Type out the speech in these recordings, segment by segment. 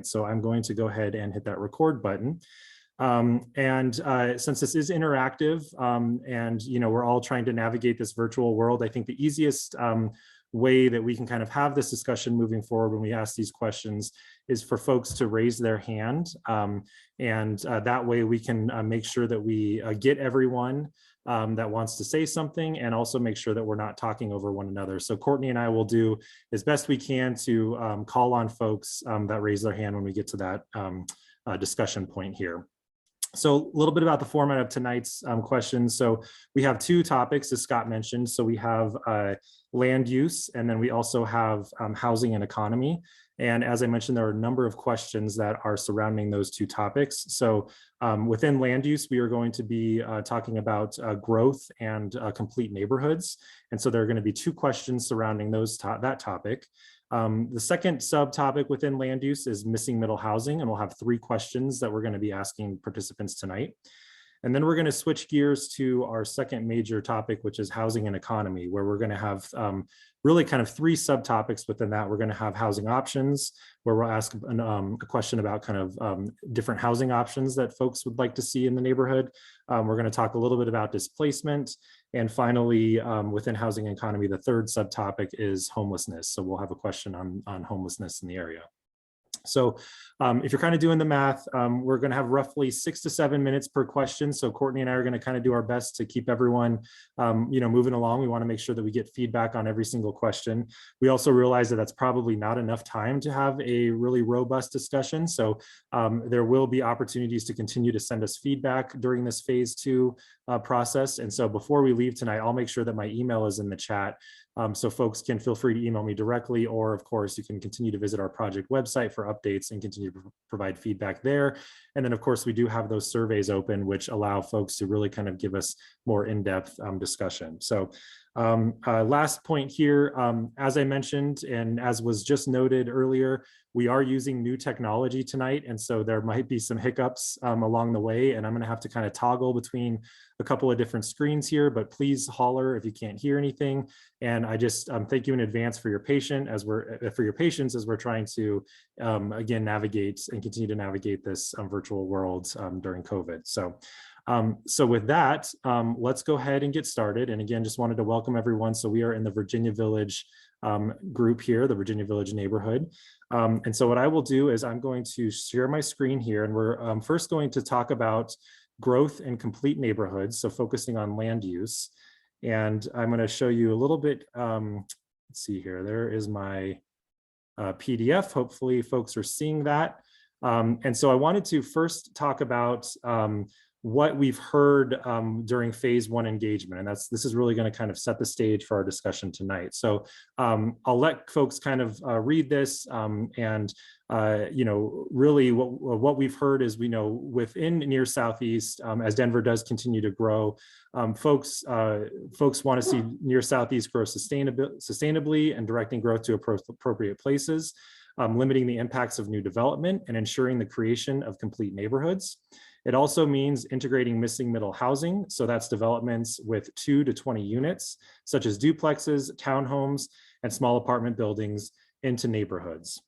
So I'm going to go ahead and hit that record button. Since this is interactive and we're all trying to navigate this virtual world, I think the easiest way that we can kind of have this discussion moving forward when we ask these questions is for folks to raise their hand. That way we can make sure that we get everyone that wants to say something, and also make sure that we're not talking over one another. So Courtney and I will do as best we can to call on folks that raise their hand when we get to that discussion point here. So a little bit about the format of tonight's questions. So we have two topics, as Scott mentioned. So we have land use, and then we also have housing and economy. And as I mentioned, there are a number of questions that are surrounding those two topics. So within land use, we are going to be talking about growth and complete neighborhoods. And so there are going to be two questions surrounding that topic. The second subtopic within land use is missing middle housing, and we'll have three questions that we're going to be asking participants tonight. And then we're going to switch gears to our second major topic, which is housing and economy, where we're going to have really kind of three subtopics within that. We're going to have housing options, where we'll ask a question about kind of different housing options that folks would like to see in the neighborhood. We're going to talk a little bit about displacement. And finally, within housing and economy, the third subtopic is homelessness. So we'll have a question on homelessness in the area. So if you're kind of doing the math, we're going to have roughly 6 to 7 minutes per question. So Courtney and I are going to kind of do our best to keep everyone, moving along. We want to make sure that we get feedback on every single question. We also realize that that's probably not enough time to have a really robust discussion. So there will be opportunities to continue to send us feedback during this phase 2 process. And so before we leave tonight, I'll make sure that my email is in the chat. So folks can feel free to email me directly, or of course you can continue to visit our project website for updates and continue to provide feedback there. And then of course we do have those surveys open, which allow folks to really kind of give us more in-depth discussion. So last point here, as I mentioned, and as was just noted earlier, we are using new technology tonight. And so there might be some hiccups along the way, and I'm going to have to kind of toggle between a couple of different screens here, but please holler if you can't hear anything. And I just thank you in advance for your patience as we're trying to, again, navigate and continue to navigate this virtual world during COVID. So with that, let's go ahead and get started. And again, just wanted to welcome everyone. So we are in the Virginia Village group here, the Virginia Village neighborhood. And so what I will do is I'm going to share my screen here, and we're first going to talk about growth and complete neighborhoods, so focusing on land use. And I'm going to show you a little bit, let's see here, there is my PDF. Hopefully folks are seeing that. And so I wanted to first talk about what we've heard during phase 1 engagement. And this is really going to kind of set the stage for our discussion tonight. So I'll let folks kind of read this really what we've heard is, within near Southeast, as Denver does continue to grow, folks want to see near Southeast grow sustainably and directing growth to appropriate places, limiting the impacts of new development and ensuring the creation of complete neighborhoods. It also means integrating missing middle housing. So that's developments with 2 to 20 units, such as duplexes, townhomes, and small apartment buildings into neighborhoods.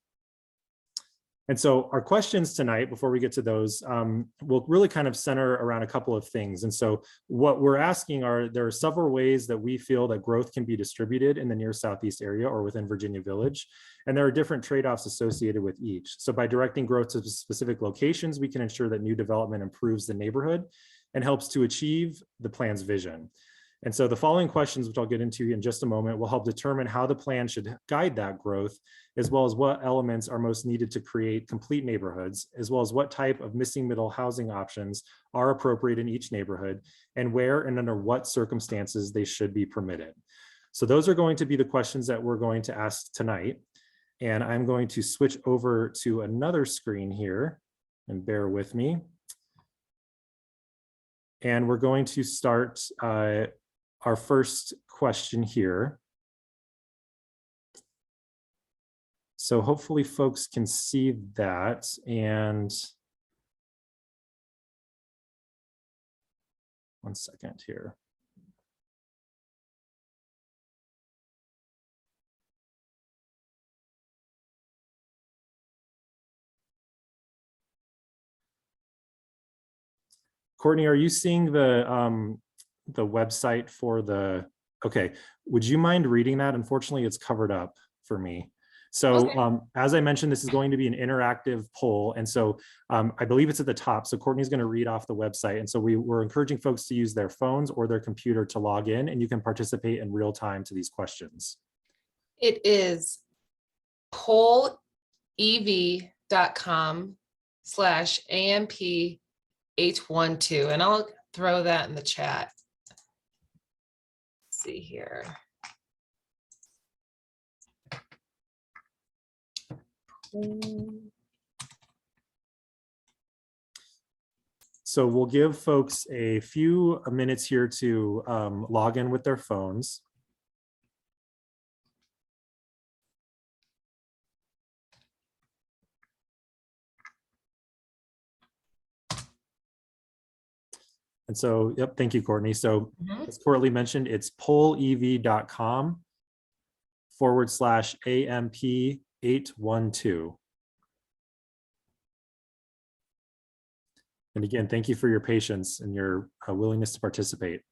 And so our questions tonight, before we get to those, will really kind of center around a couple of things. And so what we're asking there are several ways that we feel that growth can be distributed in the near Southeast area or within Virginia Village. And there are different trade-offs associated with each. So by directing growth to specific locations, we can ensure that new development improves the neighborhood and helps to achieve the plan's vision. And so the following questions, which I'll get into in just a moment, will help determine how the plan should guide that growth, as well as what elements are most needed to create complete neighborhoods, as well as what type of missing middle housing options are appropriate in each neighborhood, and where and under what circumstances they should be permitted. So those are going to be the questions that we're going to ask tonight. And I'm going to switch over to another screen here, and bear with me. And we're going to start our first question here. So hopefully folks can see that, and one second here. Courtney, are you seeing the website for the, okay, would you mind reading that? Unfortunately, it's covered up for me. So Okay. as I mentioned, this is going to be an interactive poll. And so I believe it's at the top. So Courtney's going to read off the website. And so we're encouraging folks to use their phones or their computer to log in, and you can participate in real time to these questions. It is pollev.com/AMP812. And I'll throw that in the chat. Let's see here. So we'll give folks a few minutes here to log in with their phones. And so, yep, thank you, Courtney. So as Courtney mentioned, it's pollev.com/AMP812. And again, thank you for your patience and your willingness to participate.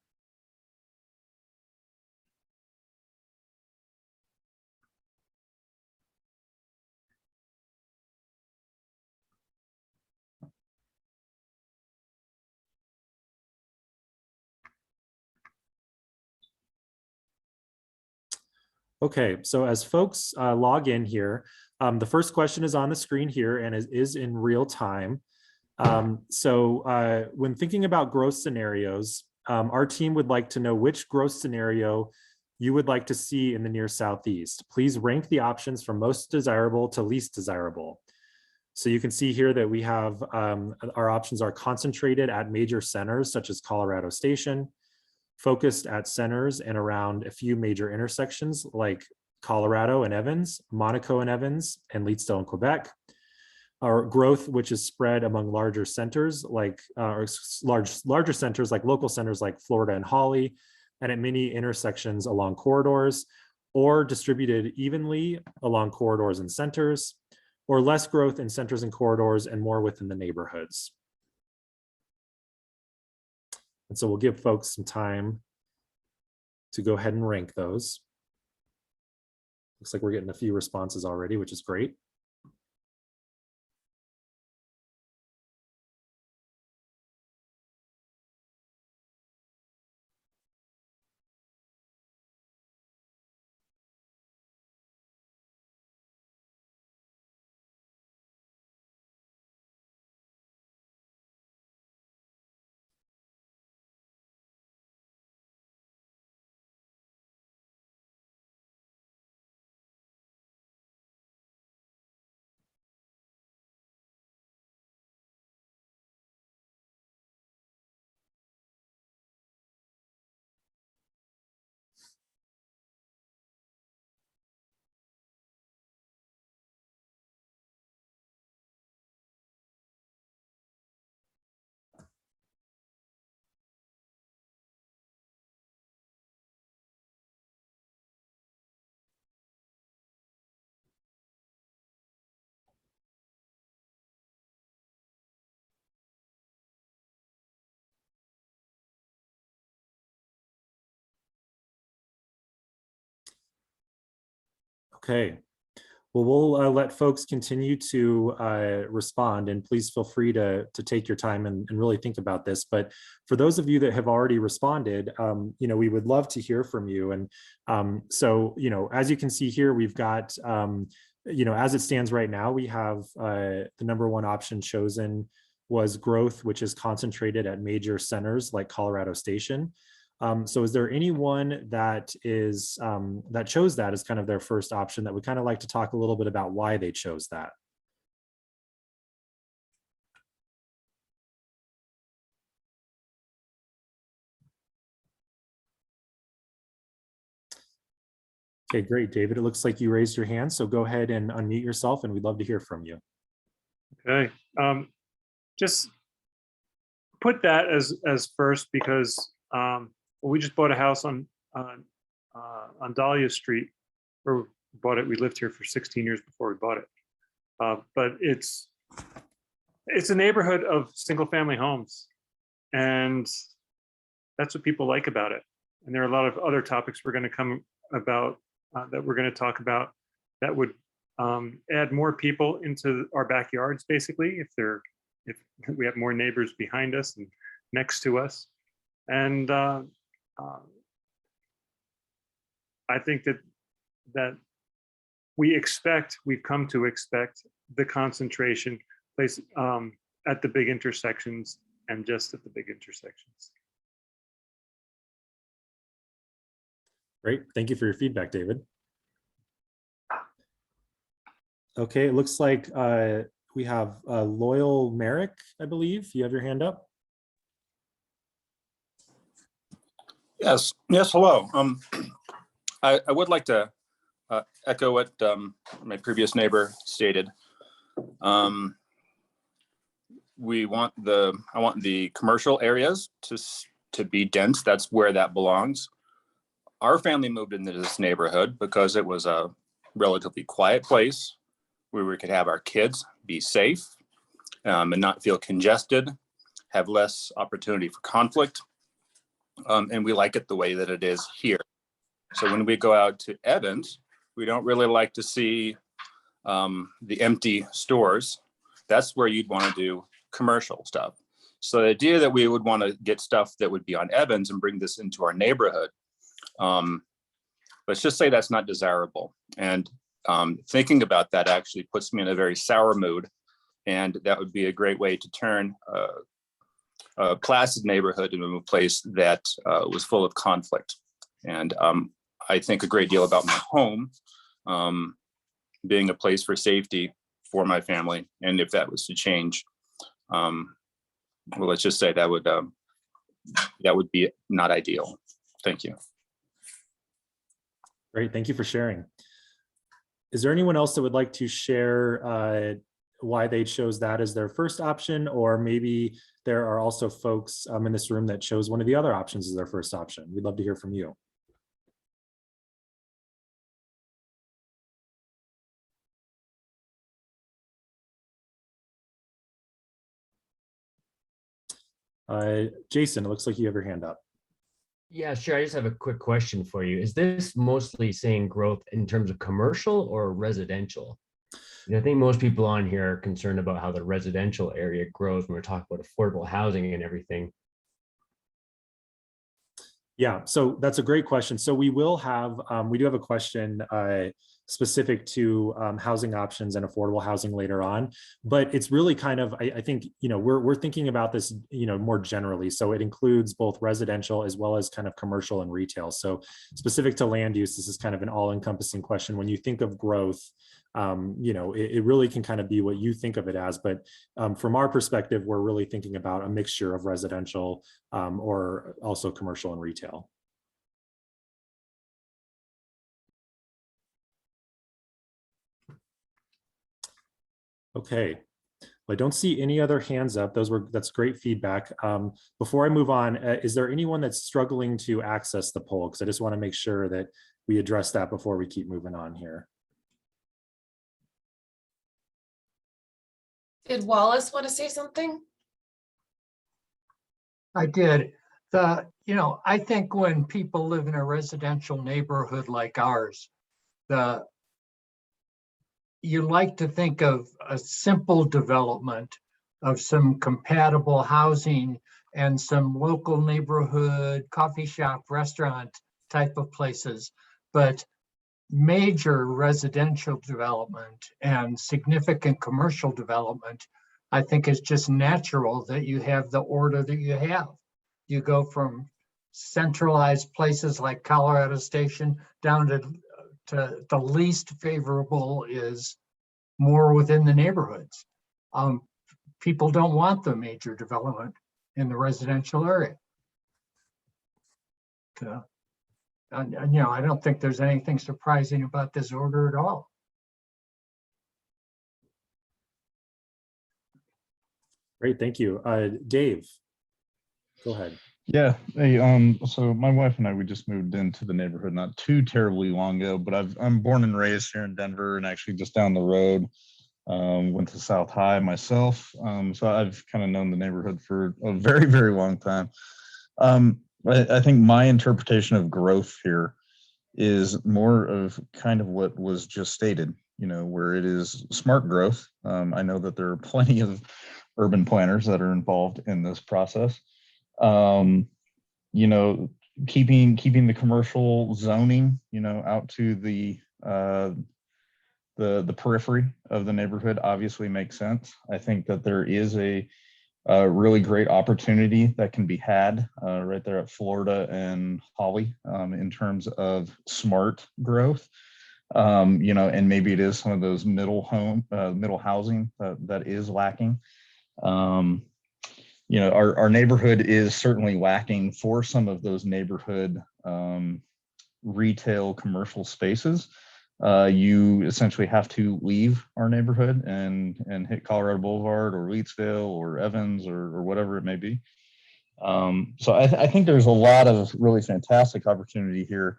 Okay, so as folks log in here, the first question is on the screen here and is in real time. So when thinking about growth scenarios, our team would like to know which growth scenario you would like to see in the near southeast. Please rank the options from most desirable to least desirable. So you can see here that we have our options are concentrated at major centers such as Colorado Station, focused at centers and around a few major intersections like Colorado and Evans, Monaco and Evans, and Leetstone and Quebec. Our growth, which is spread among larger centers like larger centers like local centers like Florida and Holly, and at many intersections along corridors, or distributed evenly along corridors and centers, or less growth in centers and corridors and more within the neighborhoods. And so we'll give folks some time to go ahead and rank those. Looks like we're getting a few responses already, which is great. Okay, well, we'll let folks continue to respond, and please feel free to take your time and really think about this. But for those of you that have already responded, we would love to hear from you. And so, as you can see here, we've got, as it stands right now, we have the number one option chosen was growth, which is concentrated at major centers like Colorado Station. So is there anyone that is that chose that as kind of their first option that would kind of like to talk a little bit about why they chose that? Okay, great, David. It looks like you raised your hand, so go ahead and unmute yourself, and we'd love to hear from you. Okay, just put that as first because we just bought a house on Dahlia Street, where we bought it. We lived here for 16 years before we bought it, but it's a neighborhood of single-family homes, And that's what people like about it. And there are a lot of other topics we're going to come about that we're going to talk about that would add more people into our backyards, basically, if we have more neighbors behind us and next to us. And I think that we've come to expect the concentration place at the big intersections and just at the big intersections. Great, thank you for your feedback, David. Okay, it looks like we have Loyal Merrick, I believe. You have your hand up. Yes, hello. I would like to echo what my previous neighbor stated. I want the commercial areas to be dense. That's where that belongs. Our family moved into this neighborhood because it was a relatively quiet place where we could have our kids be safe and not feel congested, have less opportunity for conflict. And we like it the way that it is here. So when we go out to Evans, we don't really like to see the empty stores. That's where you'd want to do commercial stuff. So the idea that we would want to get stuff that would be on Evans and bring this into our neighborhood, let's just say that's not desirable. And thinking about that actually puts me in a very sour mood. And that would be a great way to turn a placid neighborhood into a place that was full of conflict. And I think a great deal about my home being a place for safety for my family. And if that was to change, well, let's just say that would be not ideal. Thank you. Great, thank you for sharing. Is there anyone else that would like to share why they chose that as their first option? Or maybe there are also folks in this room that chose one of the other options as their first option. We'd love to hear from you. Jason, it looks like you have your hand up. Yeah, sure. I just have a quick question for you. Is this mostly saying growth in terms of commercial or residential? And I think most people on here are concerned about how the residential area grows when we're talking about affordable housing and everything. Yeah, so that's a great question. So we will have, we do have a question specific to housing options and affordable housing later on, but it's really kind of, I think, we're thinking about this, more generally. So it includes both residential as well as kind of commercial and retail. So specific to land use, this is kind of an all-encompassing question. When you think of growth, it really can kind of be what you think of it as, but from our perspective, we're really thinking about a mixture of residential or also commercial and retail. Okay, well, I don't see any other hands up. That's great feedback. Before I move on, is there anyone that's struggling to access the poll? Because I just want to make sure that we address that before we keep moving on here. Did Wallace want to say something? I did. I think when people live in a residential neighborhood like ours, you like to think of a simple development of some compatible housing and some local neighborhood coffee shop, restaurant type of places. But major residential development and significant commercial development, I think is just natural that you have the order that you have. You go from centralized places like Colorado Station down to the least favorable is more within the neighborhoods. People don't want the major development in the residential area. I don't think there's anything surprising about this order at all. Great, thank you. Dave, go ahead. Yeah, hey, so my wife and I, we just moved into the neighborhood not too terribly long ago, but I'm born and raised here in Denver and actually just down the road. Went to South High myself. So I've kind of known the neighborhood for a very, very long time. I think my interpretation of growth here is more of kind of what was just stated, where it is smart growth. I know that there are plenty of urban planners that are involved in this process. Keeping the commercial zoning, out to the periphery of the neighborhood obviously makes sense. I think that there is a really great opportunity that can be had right there at Florida and Holly in terms of smart growth. And maybe it is some of those middle housing that is lacking. Our neighborhood is certainly lacking for some of those neighborhood retail commercial spaces. You essentially have to leave our neighborhood and hit Colorado Boulevard or Leetsville or Evans or whatever it may be. So I think there's a lot of really fantastic opportunity here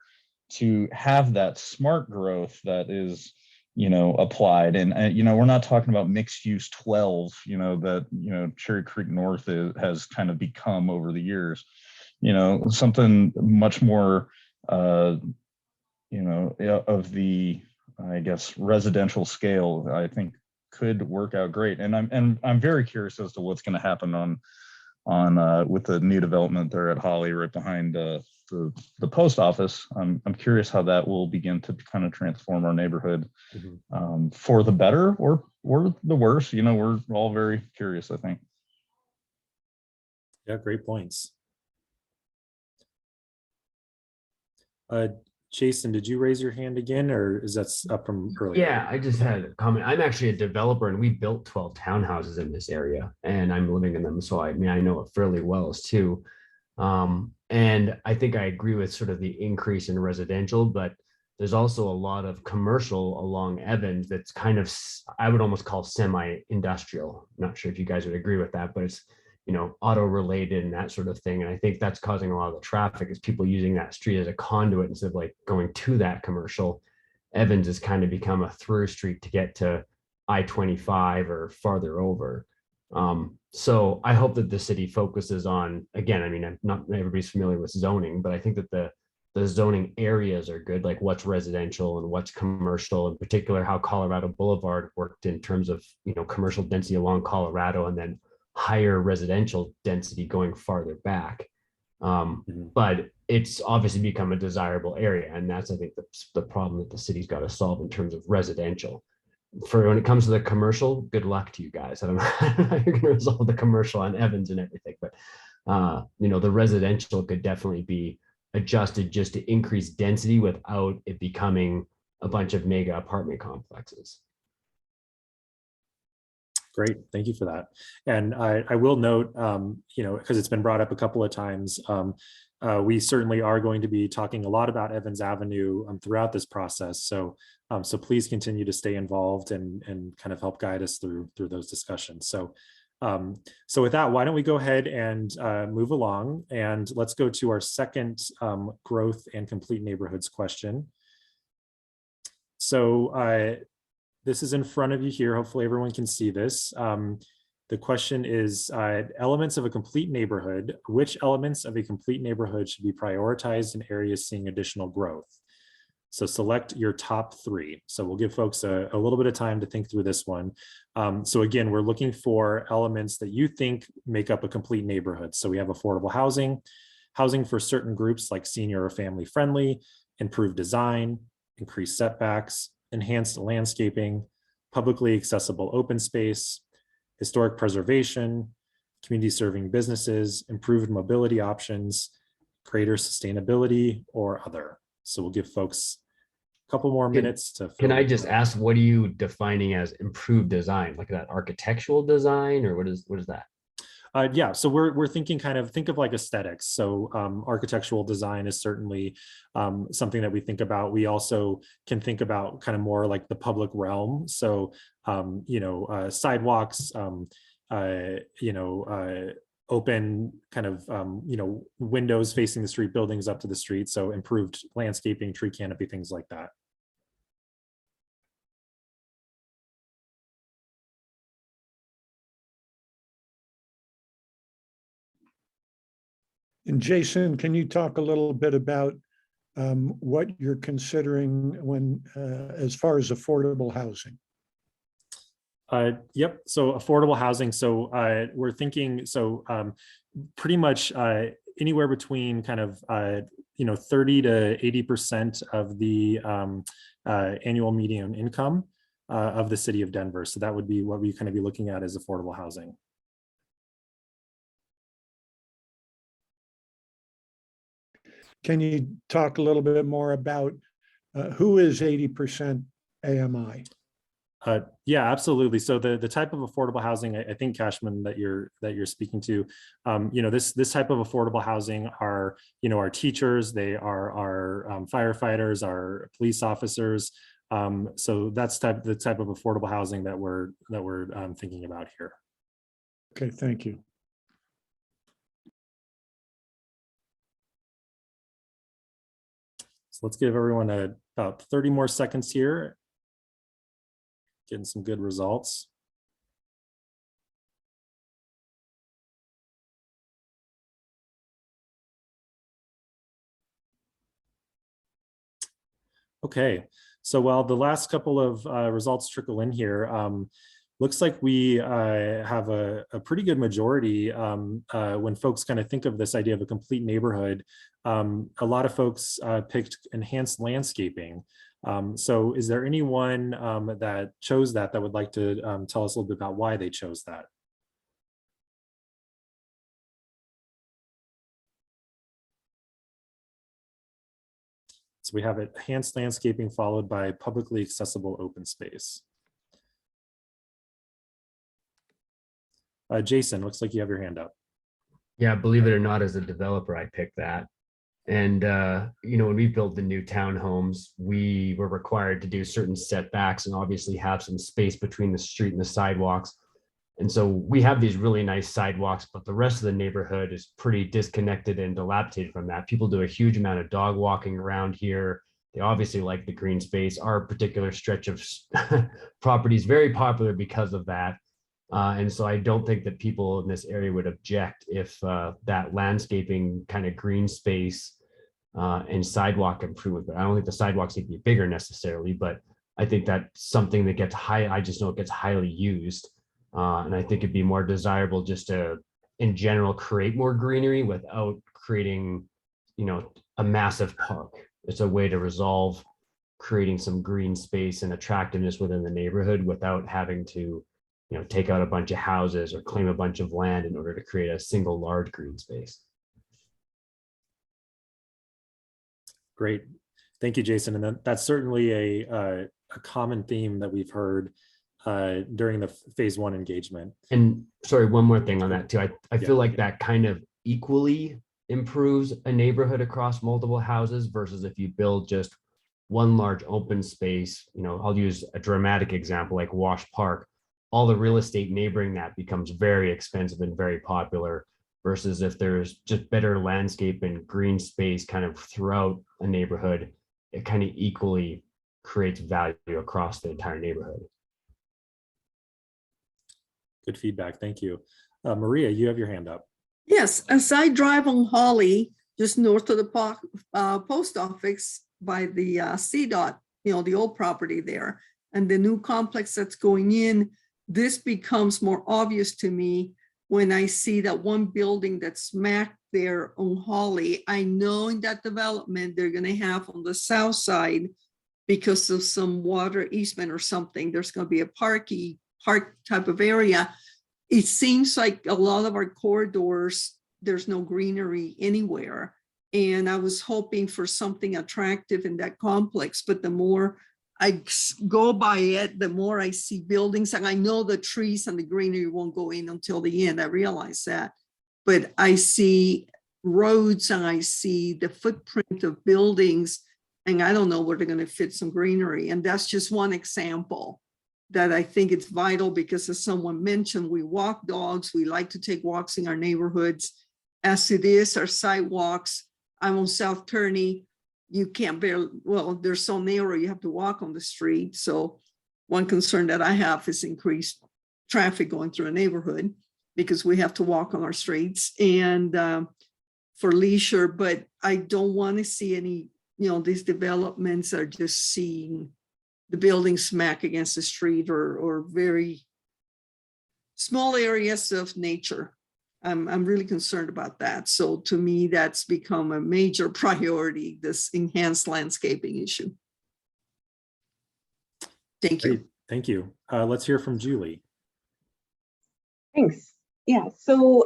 to have that smart growth that is, applied. And, we're not talking about mixed use 12, that, Cherry Creek North has kind of become over the years, something much more, of the, I guess, residential scale, I think could work out great. And I'm very curious as to what's going to happen on with the new development there at Holly, right behind the post office. I'm curious how that will begin to kind of transform our neighborhood for the better or the worse. We're all very curious, I think. Yeah, great points. Jason, did you raise your hand again, or is that up from earlier? Yeah, I just had a comment. I'm actually a developer and we built 12 townhouses in this area and I'm living in them. So I know it fairly well as too. And I think I agree with sort of the increase in residential, but there's also a lot of commercial along Evans that's kind of, I would almost call semi-industrial. Not sure if you guys would agree with that, but it's, auto related and that sort of thing. And I think that's causing a lot of the traffic is people using that street as a conduit instead of like going to that commercial. Evans has kind of become a through street to get to I-25 or farther over. So I hope that the city focuses on, again, not everybody's familiar with zoning, but I think that the zoning areas are good, like what's residential and what's commercial, in particular, how Colorado Boulevard worked in terms of, commercial density along Colorado and then higher residential density going farther back. But it's obviously become a desirable area. And that's, I think, the problem that the city's got to solve in terms of residential. For when it comes to the commercial, good luck to you guys. I don't know how you're going to resolve the commercial on Evans and everything, but the residential could definitely be adjusted just to increase density without it becoming a bunch of mega apartment complexes. Great, thank you for that. And I will note, because it's been brought up a couple of times, we certainly are going to be talking a lot about Evans Avenue throughout this process. So please continue to stay involved and kind of help guide us through those discussions. So with that, why don't we go ahead and move along, and let's go to our second growth and complete neighborhoods question. So this is in front of you here. Hopefully everyone can see this. The question is elements of a complete neighborhood. Which elements of a complete neighborhood should be prioritized in areas seeing additional growth? So select your top three. So we'll give folks a little bit of time to think through this one. So again, we're looking for elements that you think make up a complete neighborhood. So we have affordable housing, housing for certain groups like senior or family friendly, improved design, increased setbacks, enhanced landscaping, publicly accessible open space, historic preservation, community serving businesses, improved mobility options, greater sustainability, or other. So we'll give folks a couple more minutes to. Can I just ask, what are you defining as improved design? Like that architectural design, or what is that? Yeah, so we're thinking think of like aesthetics. So architectural design is certainly something that we think about. We also can think about kind of more like the public realm. So sidewalks, open kind of windows facing the street, buildings up to the street. So improved landscaping, tree canopy, things like that. And Jason, can you talk a little bit about what you're considering when, as far as affordable housing? Yep. So affordable housing. So we're thinking, so pretty much anywhere between kind of, 30 to 80% of the annual median income of the city of Denver. So that would be what we kind of be looking at as affordable housing. Can you talk a little bit more about who is 80% AMI? Yeah, absolutely. So the type of affordable housing, I think, Cashman, that you're speaking to, this type of affordable housing are, our teachers, they are our firefighters, our police officers. So that's the type of affordable housing that we're thinking about here. Okay, thank you. So let's give everyone about 30 more seconds here. Getting some good results. Okay, so while the last couple of results trickle in here, looks like we have a pretty good majority when folks kind of think of this idea of a complete neighborhood. A lot of folks picked enhanced landscaping. So is there anyone that chose that would like to tell us a little bit about why they chose that? So we have enhanced landscaping followed by publicly accessible open space. Jason, looks like you have your hand up. Yeah, believe it or not, as a developer, I picked that. And, when we built the new townhomes, we were required to do certain setbacks and obviously have some space between the street and the sidewalks. And so we have these really nice sidewalks, but the rest of the neighborhood is pretty disconnected and dilapidated from that. People do a huge amount of dog walking around here. They obviously like the green space. Our particular stretch of property is very popular because of that. And so I don't think that people in this area would object if that landscaping kind of green space and sidewalk improvement. I don't think the sidewalks need to be bigger necessarily, but I think that's something that gets I just know it gets highly used. And I think it'd be more desirable just to, in general, create more greenery without creating, a massive park. It's a way to resolve creating some green space and attractiveness within the neighborhood without having to take out a bunch of houses or claim a bunch of land in order to create a single large green space. Great. Thank you, Jason. And that's certainly a common theme that we've heard during the phase one engagement. And sorry, one more thing on that too. I feel like that kind of equally improves a neighborhood across multiple houses versus if you build just one large open space. I'll use a dramatic example like Wash Park. All the real estate neighboring that becomes very expensive and very popular versus if there's just better landscape and green space kind of throughout a neighborhood, it kind of equally creates value across the entire neighborhood. Good feedback. Thank you. Maria, you have your hand up. Yes, as I drive on Holly, just north of the post office by the CDOT, the old property there, and the new complex that's going in, this becomes more obvious to me when I see that one building that's smack there on Holly. I know in that development, they're going to have on the south side, because of some water easement or something, there's going to be a park type of area. It seems like a lot of our corridors, there's no greenery anywhere. And I was hoping for something attractive in that complex, but the more I go by it, the more I see buildings, and I know the trees and the greenery won't go in until the end. I realize that, but I see roads and I see the footprint of buildings, and I don't know where they're going to fit some greenery. And that's just one example that I think it's vital, because as someone mentioned, we walk dogs, we like to take walks in our neighborhoods. As it is, our sidewalks, I'm on South Turney, you can't barely, well, they're so narrow, you have to walk on the street. So one concern that I have is increased traffic going through a neighborhood, because we have to walk on our streets. And for leisure, but I don't want to see any, these developments are just seeing the building smack against the street or very small areas of nature. I'm really concerned about that. So to me, that's become a major priority, this enhanced landscaping issue. Thank you. Great. Thank you. Let's hear from Julie. Thanks. Yeah, so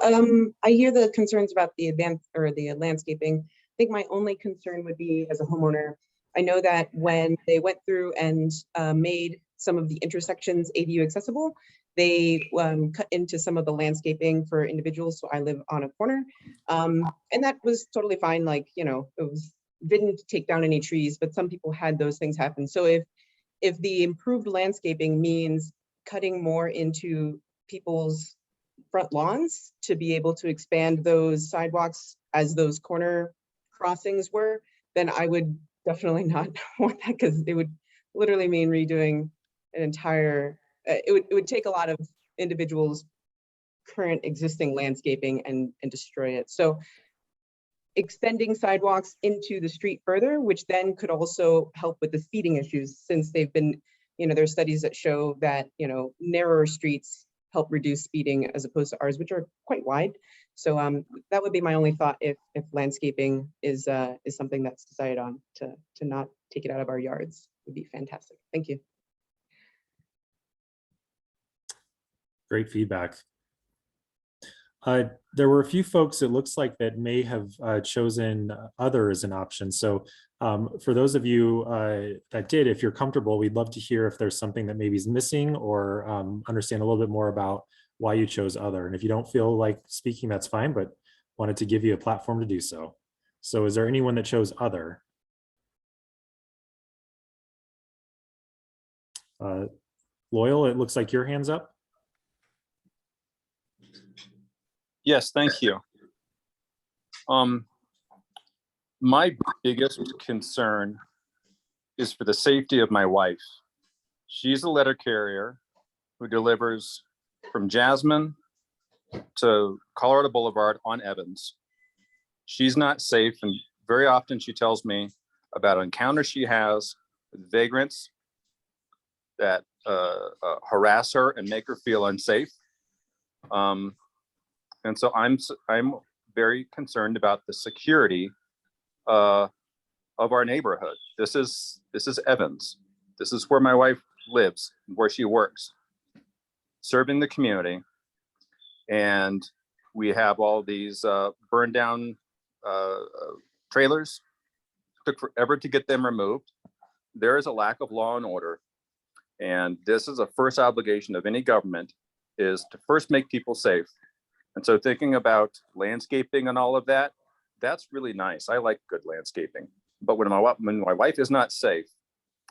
I hear the concerns about the the landscaping. I think my only concern would be as a homeowner. I know that when they went through and made some of the intersections ADU accessible, they cut into some of the landscaping for individuals. So I live on a corner, and that was totally fine. Like, didn't take down any trees, but some people had those things happen. So if the improved landscaping means cutting more into people's front lawns to be able to expand those sidewalks as those corner crossings were, then I would definitely not want that, because it would literally mean redoing an entire, it would take a lot of individuals' current existing landscaping and destroy it. So extending sidewalks into the street further, which then could also help with the speeding issues, since they've been, there's studies that show that, narrower streets help reduce speeding as opposed to ours, which are quite wide. So that would be my only thought if landscaping is something that's decided on, to not take it out of our yards would be fantastic. Thank you. Great feedback. There were a few folks, it looks like, that may have chosen other as an option. So for those of you that did, if you're comfortable, we'd love to hear if there's something that maybe is missing, or understand a little bit more about why you chose other. And if you don't feel like speaking, that's fine, but wanted to give you a platform to do so. So is there anyone that chose other? Loyal, it looks like your hand's up. Yes, thank you. My biggest concern is for the safety of my wife. She's a letter carrier who delivers from Jasmine to Colorado Boulevard on Evans. She's not safe, and very often she tells me about encounters she has with vagrants that harass her and make her feel unsafe. And so I'm very concerned about the security of our neighborhood. This is Evans. This is where my wife lives, where she works, serving the community. And we have all these burned down trailers. Took forever to get them removed. There is a lack of law and order. And this is a first obligation of any government, is to first make people safe. And so thinking about landscaping and all of that, that's really nice. I like good landscaping. But when my wife is not safe,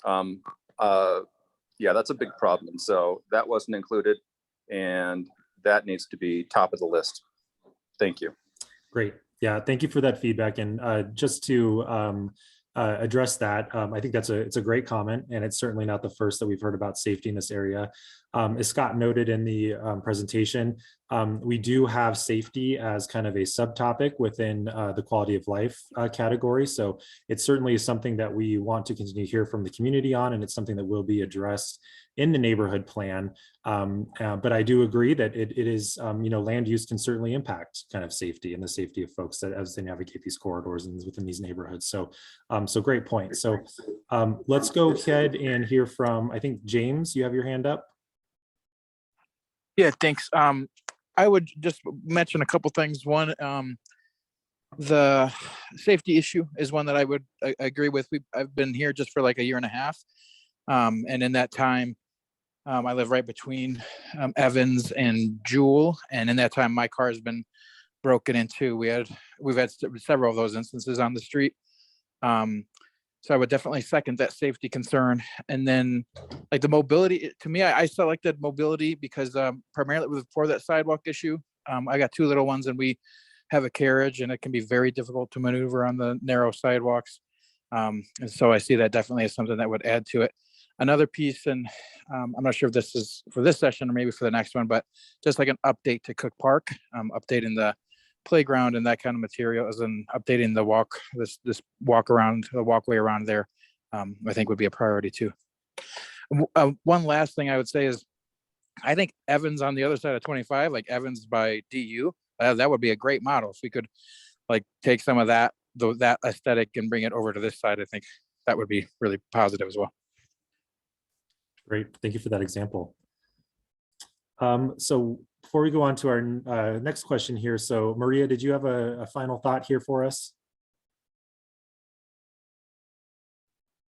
yeah, that's a big problem. So that wasn't included, and that needs to be top of the list. Thank you. Great. Yeah, thank you for that feedback. And just to address that, I think it's a great comment, and it's certainly not the first that we've heard about safety in this area. As Scott noted in the presentation, we do have safety as kind of a subtopic within the quality of life category. So it certainly is something that we want to continue to hear from the community on, and it's something that will be addressed in the neighborhood plan. But I do agree that it is, land use can certainly impact kind of safety and the safety of folks that as they navigate these corridors and within these neighborhoods. So, so great point. So let's go ahead and hear from, I think, James, you have your hand up. Yeah, thanks. I would just mention a couple things. One, the safety issue is one that I would agree with. I've been here just for like a year and a half. And in that time, I live right between Evans and Jewel. And in that time, my car has been broken into. We've had several of those instances on the street. So I would definitely second that safety concern. And then like the mobility, to me, I selected mobility because primarily before that sidewalk issue, I got two little ones and we have a carriage and it can be very difficult to maneuver on the narrow sidewalks. And so I see that definitely as something that would add to it. Another piece, and I'm not sure if this is for this session or maybe for the next one, but just like an update to Cook Park, updating the playground and that kind of material, as in updating the this walk around, the walkway around there, I think would be a priority too. One last thing I would say is, I think Evans on the other side of 25, like Evans by DU, that would be a great model. If we could like take some of that aesthetic and bring it over to this side, I think that would be really positive as well. Great, thank you for that example. So before we go on to our next question here, so Maria, did you have a final thought here for us?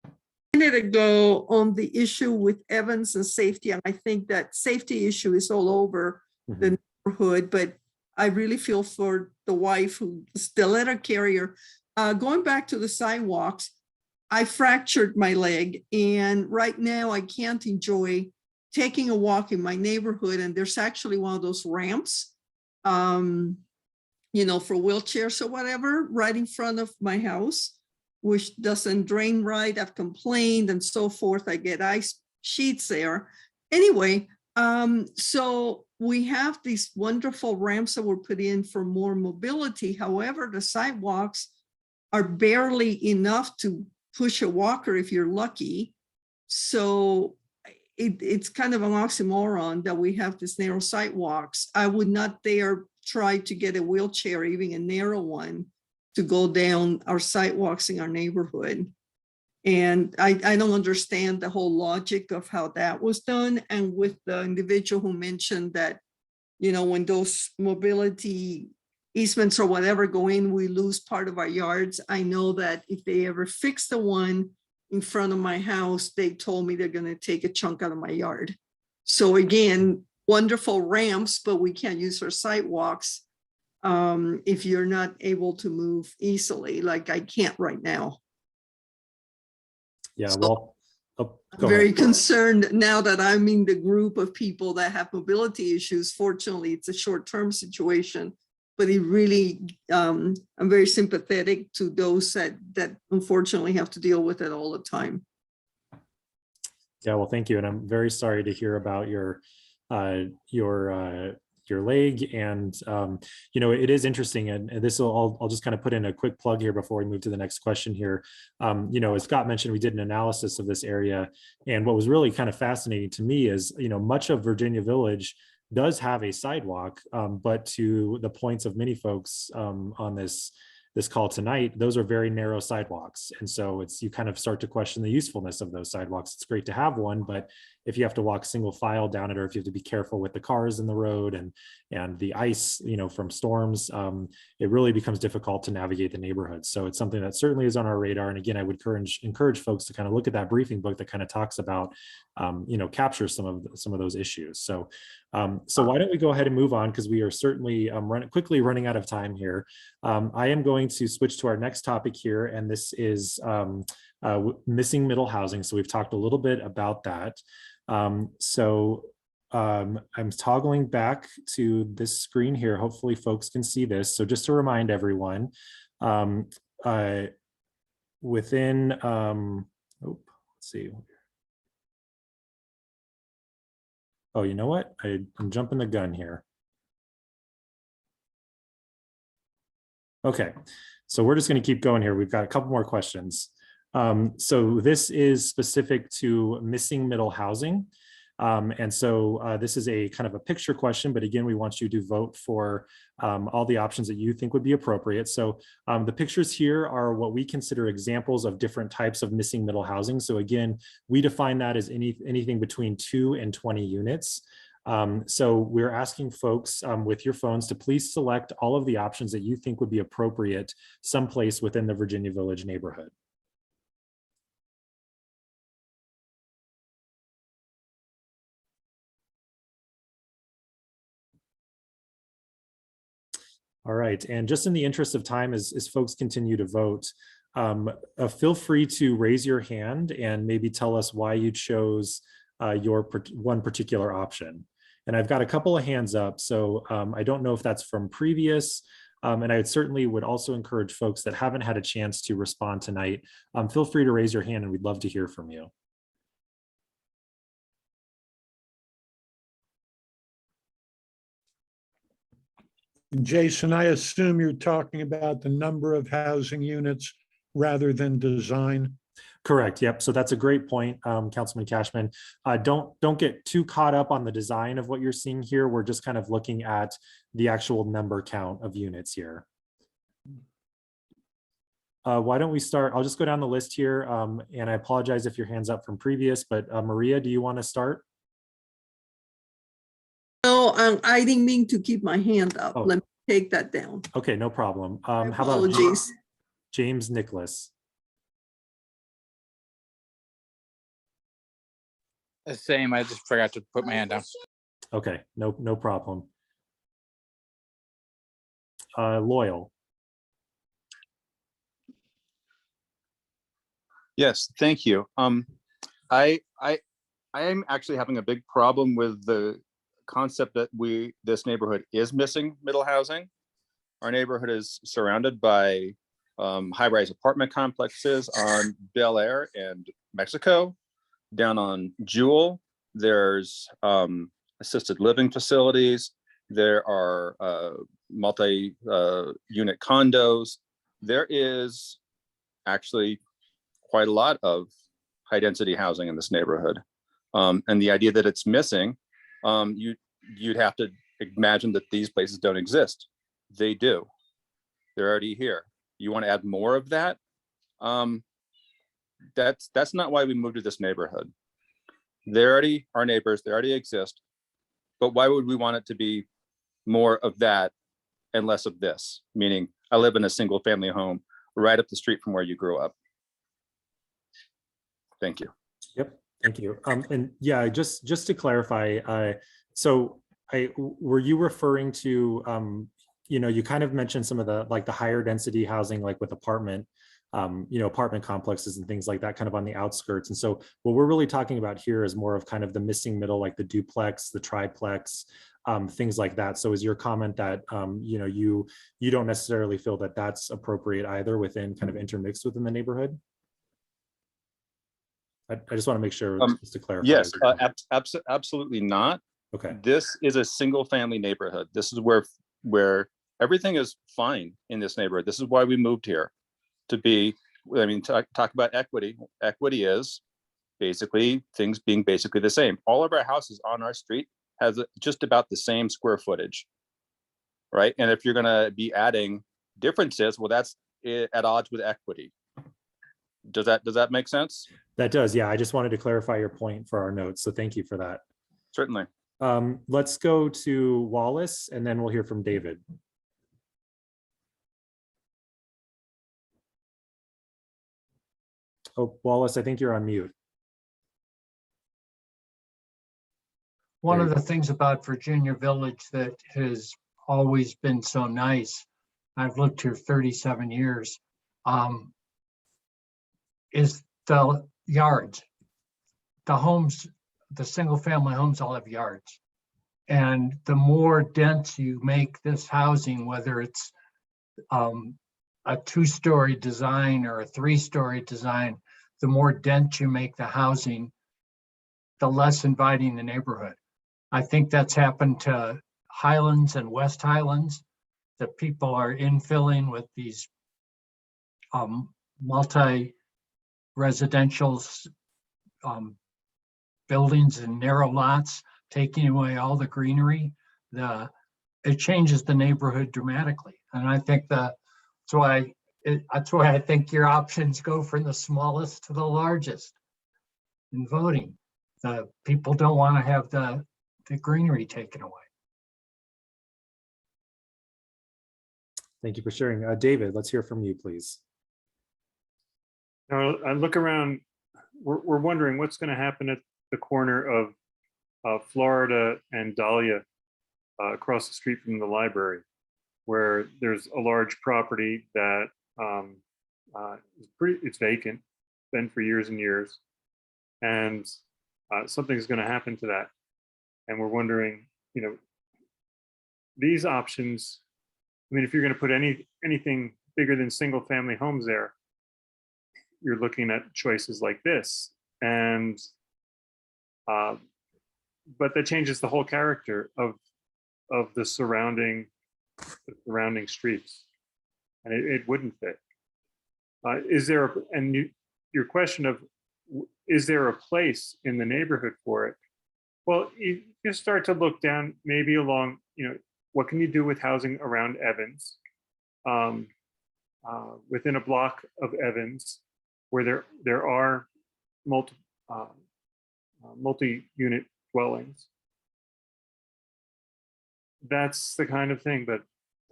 A minute ago on the issue with Evans and safety, and I think that safety issue is all over the neighborhood, but I really feel for the wife who's the letter carrier. Going back to the sidewalks, I fractured my leg, and right now I can't enjoy taking a walk in my neighborhood. And there's actually one of those ramps, you know, for wheelchairs or whatever, right in front of my house, which doesn't drain right. I've complained and so forth. I get ice sheets there. Anyway, so we have these wonderful ramps that were put in for more mobility. However, the sidewalks are barely enough to push a walker if you're lucky. So it's kind of an oxymoron that we have these narrow sidewalks. I would not dare try to get a wheelchair, even a narrow one, to go down our sidewalks in our neighborhood. And I don't understand the whole logic of how that was done. And with the individual who mentioned that, you know, when those mobility easements or whatever go in, we lose part of our yards. I know that if they ever fix the one in front of my house, they told me they're going to take a chunk out of my yard. So again, wonderful ramps, but we can't use our sidewalks if you're not able to move easily, like I can't right now. Yeah, So well, I'm very concerned now that I'm in the group of people that have mobility issues. Fortunately, it's a short-term situation, but it really, I'm very sympathetic to those that unfortunately have to deal with it all the time. Yeah, well, thank you. And I'm very sorry to hear about your leg. And, you know, it is interesting. And this will, I'll just kind of put in a quick plug here before we move to the next question here. You know, as Scott mentioned, we did an analysis of this area. And what was really kind of fascinating to me is, you know, much of Virginia Village does have a sidewalk, but to the points of many folks on this call tonight, those are very narrow sidewalks. And so you kind of start to question the usefulness of those sidewalks. It's great to have one, but if you have to walk single file down it, or if you have to be careful with the cars in the road and the ice, you know, from storms, it really becomes difficult to navigate the neighborhood. So it's something that certainly is on our radar. And again, I would encourage folks to kind of look at that briefing book that kind of talks about, you know, captures some of those issues. So why don't we go ahead and move on, because we are certainly quickly running out of time here. I am going to switch to our next topic here, and this is missing middle housing. So we've talked a little bit about that. I'm toggling back to this screen here. Hopefully folks can see this. So just to remind everyone, within, let's see. Oh, you know what? I'm jumping the gun here. Okay, so we're just going to keep going here. We've got a couple more questions. So this is specific to missing middle housing. And so this is a kind of a picture question, but again, we want you to vote for all the options that you think would be appropriate. So the pictures here are what we consider examples of different types of missing middle housing. So again, we define that as anything between 2 and 20 units. So we're asking folks with your phones to please select all of the options that you think would be appropriate someplace within the Virginia Village neighborhood. All right, and just in the interest of time, as folks continue to vote, feel free to raise your hand and maybe tell us why you chose your one particular option. And I've got a couple of hands up, so I don't know if that's from previous, and I certainly would also encourage folks that haven't had a chance to respond tonight, feel free to raise your hand and we'd love to hear from you. And Jason, I assume you're talking about the number of housing units rather than design. Correct. Yep. So that's a great point, Councilman Cashman. Don't get too caught up on the design of what you're seeing here. We're just kind of looking at the actual number count of units here. Why don't we start? I'll just go down the list here, and I apologize if your hand's up from previous, but Maria, do you want to start? No, I didn't mean to keep my hand up. Oh. Let me take that down. Okay, no problem. My How about apologies. James Nicholas? The same, I just forgot to put my hand down. Okay, no problem. Loyal. Yes, thank you. I am actually having a big problem with the concept that this neighborhood is missing middle housing. Our neighborhood is surrounded by high-rise apartment complexes on Bel Air and Mexico. Down on Jewel, there's assisted living facilities. There are multi-unit condos. There is actually quite a lot of high-density housing in this neighborhood. And the idea that it's missing, you'd have to imagine that these places don't exist. They do. They're already here. You want to add more of that? That's not why we moved to this neighborhood. They already are neighbors. They already exist. But why would we want it to be more of that and less of this? Meaning, I live in a single-family home right up the street from where you grew up. Thank you. Yep, thank you. And yeah, just to clarify, so were you referring to, you kind of mentioned some of the higher density housing, like with apartment complexes and things like that, kind of on the outskirts. And so what we're really talking about here is more of kind of the missing middle, like the duplex, the triplex, things like that. So is your comment that, you don't necessarily feel that that's appropriate either within kind of intermixed within the neighborhood? I just want to make sure, just to clarify. Yes, absolutely not. Okay. This is a single family neighborhood. This is where everything is fine in this neighborhood. This is why we moved here, to be, talk about equity. Equity is basically things being basically the same. All of our houses on our street has just about the same square footage, right? And if you're gonna be adding differences, well, that's at odds with equity. Does that make sense? That does, yeah. I just wanted to clarify your point for our notes, so thank you for that. Certainly. Let's go to Wallace, and then we'll hear from David. Oh, Wallace, I think you're on mute. One of the things about Virginia Village that has always been so nice, I've lived here 37 years, is the yards. The homes, the single family homes all have yards. And the more dense you make this housing, whether it's a 2-story design or a 3-story design, the more dense you make the housing, the less inviting the neighborhood. I think that's happened to Highlands and West Highlands, that people are infilling with these multi-residential buildings and narrow lots, taking away all the greenery. It changes the neighborhood dramatically. And I think that's why I think your options go from the smallest to the largest in voting. The people don't want to have the greenery taken away. Thank you for sharing. David, let's hear from you, please. Now, I look around, we're wondering what's going to happen at the corner of Florida and Dahlia across the street from the library, where there's a large property that it's vacant, been for years and years, and something's going to happen to that. And we're wondering, these options, if you're going to put anything bigger than single family homes there, you're looking at choices like this. And but that changes the whole character of the surrounding the surrounding streets, and it wouldn't fit. Is there, your question of, is there a place in the neighborhood for it? Well, you start to look down maybe along, what can you do with housing around Evans? Within a block of Evans, where there are multi-unit dwellings. That's the kind of thing, but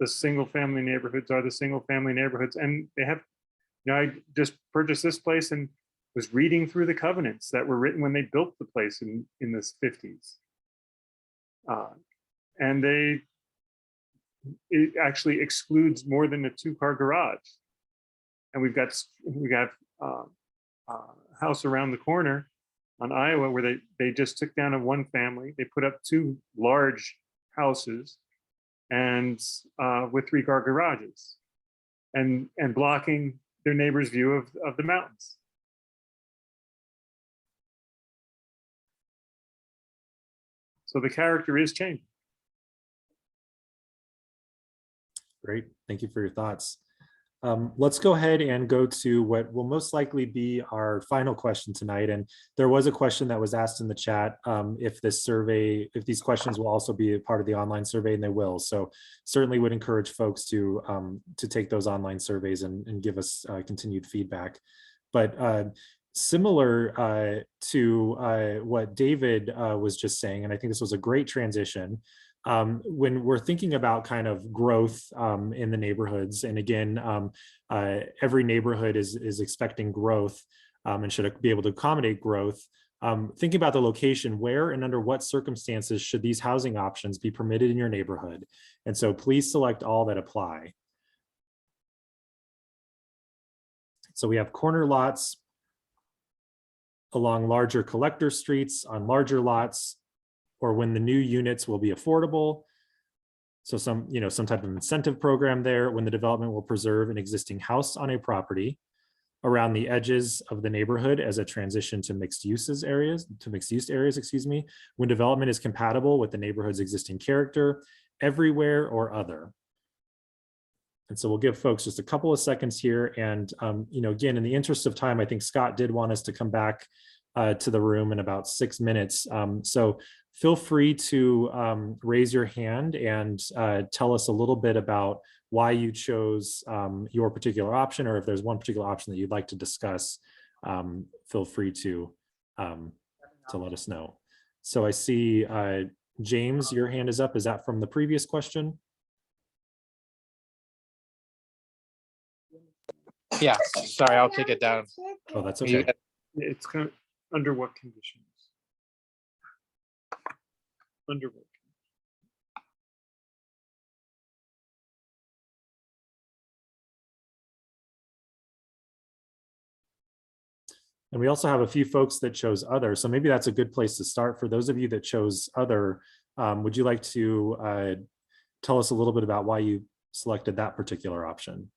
the single family neighborhoods are the single family neighborhoods, and they have, I just purchased this place and was reading through the covenants that were written when they built the place in the 50s. And it actually excludes more than a 2-car garage. And we got a house around the corner on Iowa where they just took down a 1 family. They put up 2 large houses and with 3-car garages and blocking their neighbor's view of the mountains. So the character is changing. Great, thank you for your thoughts. Let's go ahead and go to what will most likely be our final question tonight. And there was a question that was asked in the chat if these questions will also be a part of the online survey, and they will. So certainly would encourage folks to take those online surveys and give us continued feedback. But similar to what David was just saying, and I think this was a great transition, when we're thinking about kind of growth in the neighborhoods, and again, every neighborhood is expecting growth and should be able to accommodate growth. Thinking about the location, where and under what circumstances should these housing options be permitted in your neighborhood? And so please select all that apply. So we have corner lots along larger collector streets, on larger lots, or when the new units will be affordable. So some type of incentive program there, when the development will preserve an existing house on a property, around the edges of the neighborhood as a transition to mixed use areas, when development is compatible with the neighborhood's existing character, everywhere or other. And so we'll give folks just a couple of seconds here. And, again, in the interest of time, I think Scott did want us to come back to the room in about 6 minutes. So feel free to raise your hand and tell us a little bit about why you chose your particular option, or if there's one particular option that you'd like to discuss, feel free to let us know. So I see James, your hand is up. Is that from the previous question? Yeah, sorry, I'll take it down. Oh, that's okay. It's kind of under what conditions? Under what? And we also have a few folks that chose other. So maybe that's a good place to start. For those of you that chose other, would you like to tell us a little bit about why you selected that particular option?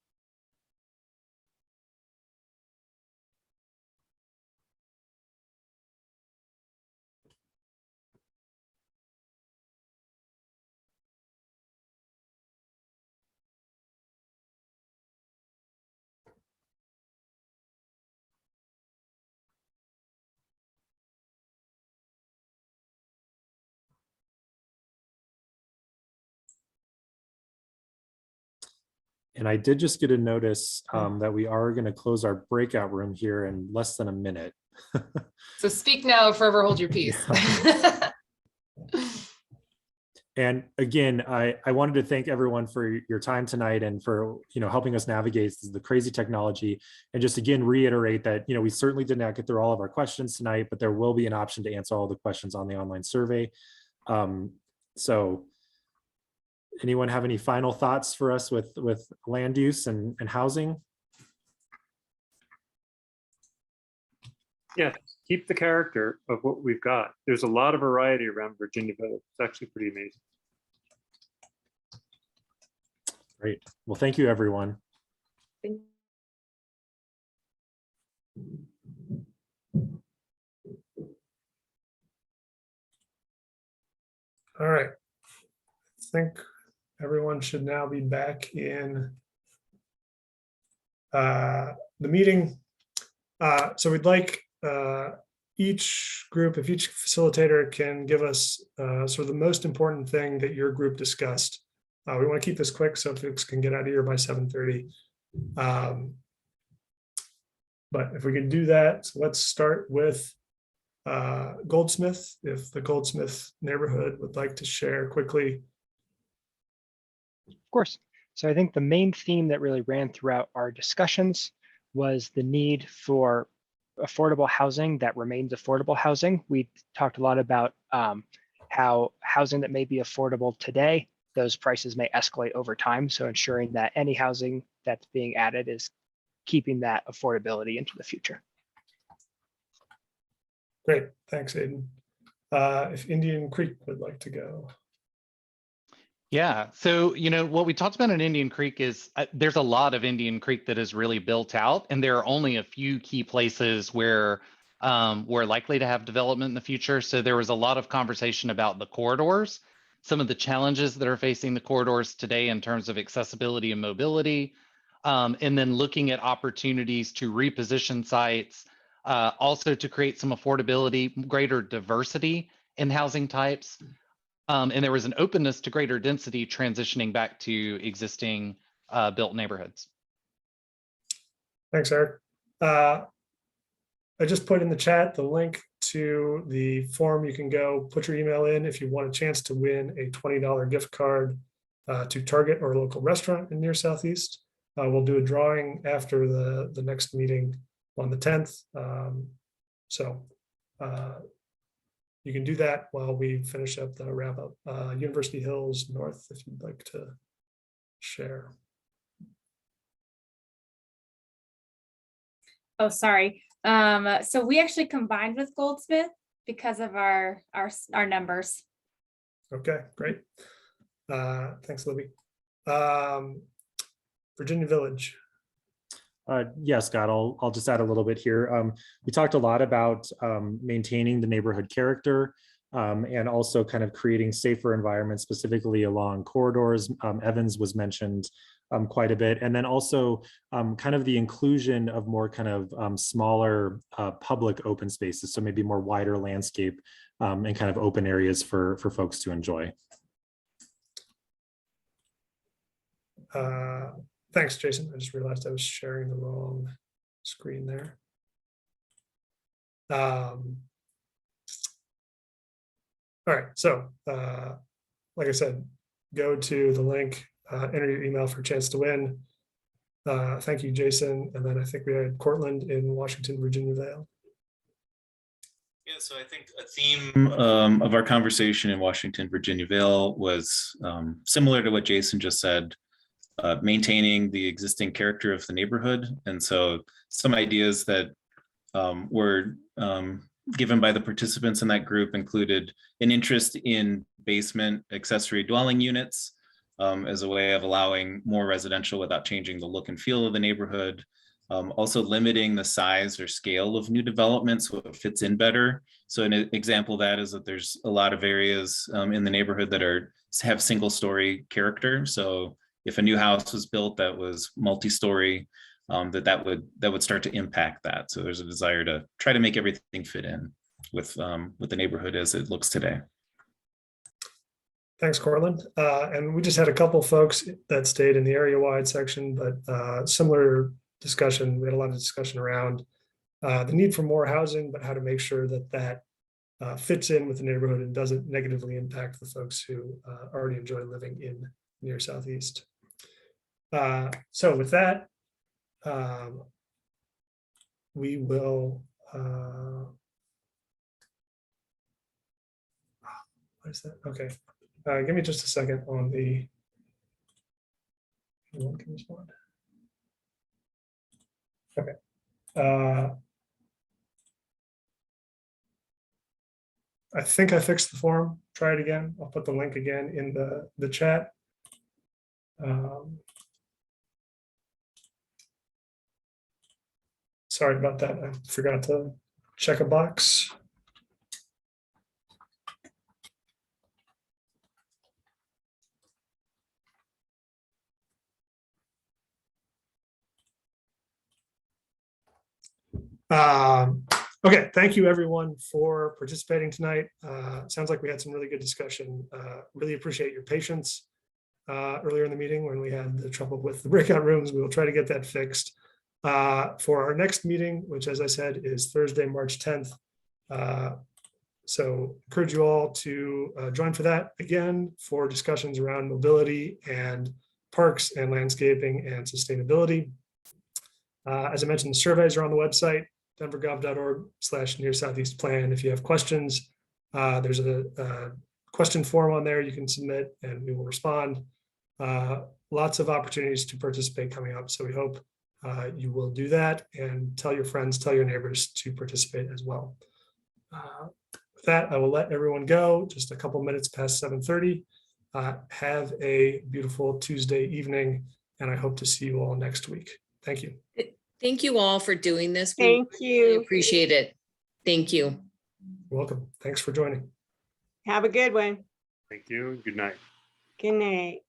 And I did just get a notice that we are going to close our breakout room here in less than a minute. So speak now or forever hold your peace. And again, I wanted to thank everyone for your time tonight and for helping us navigate the crazy technology. And just again, reiterate that we certainly did not get through all of our questions tonight, but there will be an option to answer all the questions on the online survey. So anyone have any final thoughts for us with land use and housing? Yeah, keep the character of what we've got. There's a lot of variety around Virginia Village. It's actually pretty amazing. Great. Well, thank you, everyone. Thank All right. I think Everyone should now be back in the meeting. So we'd like each group, if each facilitator can give us sort of the most important thing that your group discussed. We want to keep this quick so folks can get out of here by 7:30. But if we can do that, so let's start with Goldsmith. If the Goldsmith neighborhood would like to share quickly. Of course. So I think the main theme that really ran throughout our discussions was the need for affordable housing that remains affordable housing. We talked a lot about how housing that may be affordable today, those prices may escalate over time. So ensuring that any housing that's being added is keeping that affordability into the future. Great, thanks, Aiden. If Indian Creek would like to go. Yeah, so what we talked about in Indian Creek is there's a lot of Indian Creek that is really built out, and there are only a few key places where we're likely to have development in the future. So there was a lot of conversation about the corridors, some of the challenges that are facing the corridors today in terms of accessibility and mobility, and then looking at opportunities to reposition sites, also to create some affordability, greater diversity in housing types. And there was an openness to greater density transitioning back to existing built neighborhoods. Thanks, Eric. I just put in the chat the link to the form. You can go put your email in if you want a chance to win a $20 gift card to Target or a local restaurant in near Southeast. We'll do a drawing after the next meeting on the 10th. You can do that while we finish up the wrap up. University Hills North, if you'd like to share. Oh, sorry. So we actually combined with Goldsmith because of our numbers. Okay, great. Thanks, Libby. Virginia Village. Yeah, Scott, I'll just add a little bit here. We talked a lot about maintaining the neighborhood character and also kind of creating safer environments, specifically along corridors. Evans was mentioned quite a bit. And then also kind of the inclusion of more kind of smaller public open spaces. So maybe more wider landscape and kind of open areas for folks to enjoy. Thanks, Jason. I just realized I was sharing the wrong screen there. All right, so like I said, go to the link, enter your email for a chance to win. Thank you, Jason. And then I think we had Cortland in Washington, Virginia Vale. Yeah, so I think a theme of our conversation in Washington, Virginia Vale was similar to what Jason just said. Maintaining the existing character of the neighborhood. And so some ideas that were given by the participants in that group included an interest in basement accessory dwelling units as a way of allowing more residential without changing the look and feel of the neighborhood. Also limiting the size or scale of new development so it fits in better. So an example of that is that there's a lot of areas in the neighborhood that have single story character. So if a new house was built that was multi-story, that would start to impact that. So there's a desire to try to make everything fit in with the neighborhood as it looks today. Thanks, Cortland. And we just had a couple folks that stayed in the area-wide section, but similar discussion. We had a lot of discussion around the need for more housing, but how to make sure that fits in with the neighborhood and doesn't negatively impact the folks who already enjoy living in near Southeast. So with that, we will, what is that? Okay, give me just a second on the, anyone can respond. Okay. I think I fixed the form. Try it again. I'll put the link again in the chat. Sorry about that. I forgot to check a box. Okay, thank you everyone for participating tonight. Sounds like we had some really good discussion. Really appreciate your patience earlier in the meeting when we had the trouble with the breakout rooms. We will try to get that fixed. For our next meeting, which as I said is Thursday, March 10th. So encourage you all to join for that again for discussions around mobility and parks and landscaping and sustainability. As I mentioned, the surveys are on the website, denvergov.org/near-southeast plan. If you have questions, there's a question form on there you can submit and we will respond. Lots of opportunities to participate coming up. So we hope you will do that and tell your friends, tell your neighbors to participate as well. With that, I will let everyone go. Just a couple minutes past 7:30. Have a beautiful Tuesday evening, and I hope to see you all next week. Thank you. Thank you all for doing this. Thank We really appreciate it. Thank you. You're welcome. Thanks for joining. Have a good one. Thank you. Good night. Good night.